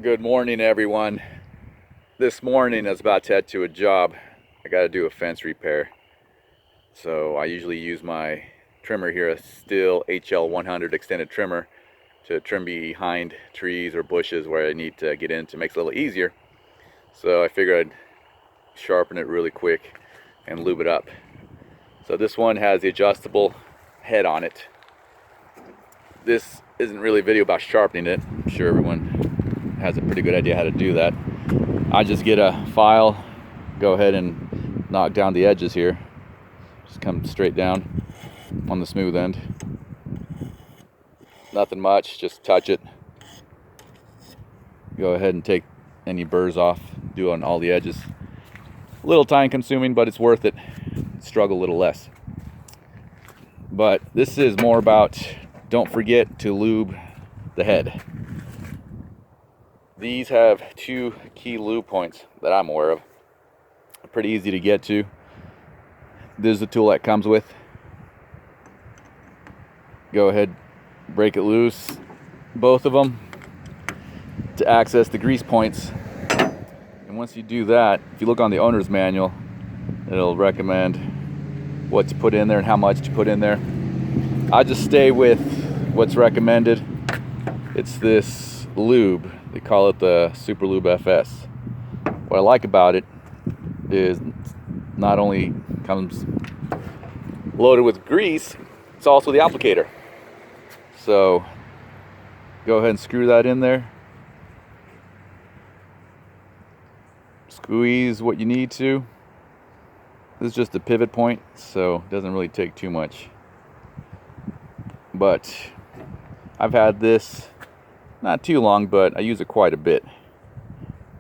Good morning, everyone. This morning I was about to head to a job. I got to do a fence repair. So I usually use my trimmer here, a Sthil HL 100 extended trimmer, to trim behind trees or bushes where I need to get in to make it a little easier. So I figured I'd sharpen it really quick and lube it up. So this one has the adjustable head on it. This isn't really a video about sharpening it. I'm sure everyone has a pretty good idea how to do that. I just get a file, go ahead and knock down the edges here. Just come straight down on the smooth end. Nothing much, just touch it. Go ahead and take any burrs off, do on all the edges. A little time consuming, but it's worth it. Struggle a little less. But this is more about, don't forget to lube the head. These have two key lube points that I'm aware of. Pretty easy to get to. This is the tool that comes with. Go ahead, break it loose, both of them, to access the grease points. And once you do that, if you look on the owner's manual, it'll recommend what to put in there and how much to put in there. I just stay with what's recommended. It's this lube. They call it the Super Lube FS. What I like about it is not only comes loaded with grease, it's also the applicator. So go ahead and screw that in there. Squeeze what you need to. This is just a pivot point, so it doesn't really take too much. But I've had this not too long, but I use it quite a bit.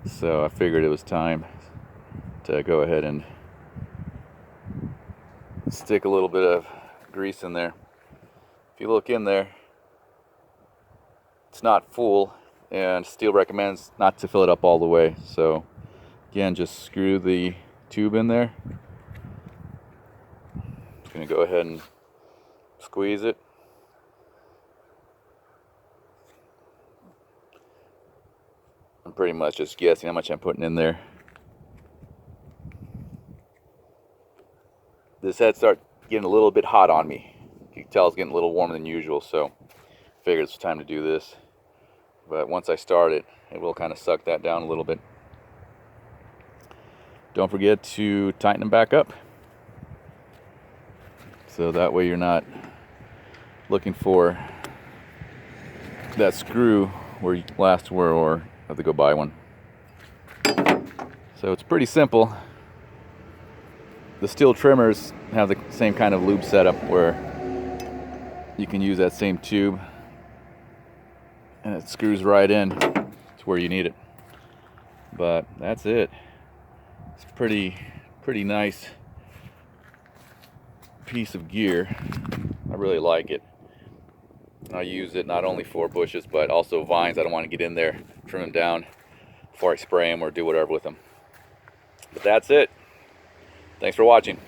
So I figured it was time to go ahead and stick a little bit of grease in there. If you look in there, it's not full, and Sthil recommends not to fill it up all the way. So again, just screw the tube in there. Just gonna go ahead and squeeze it. I'm pretty much just guessing how much I'm putting in there. This head starts getting a little bit hot on me. You can tell it's getting a little warmer than usual, so I figured it's time to do this. But once I start it, it will kind of suck that down a little bit. Don't forget to tighten them back up, so that way you're not looking for that screw where you last were, or have to go buy one. So it's pretty simple. The Sthil trimmers have the same kind of lube setup where you can use that same tube and it screws right in to where you need it. But that's it. It's pretty nice piece of gear. I really like it. I use it not only for bushes, but also vines. I don't want to get in there, trim them down before I spray them or do whatever with them. But that's it. Thanks for watching.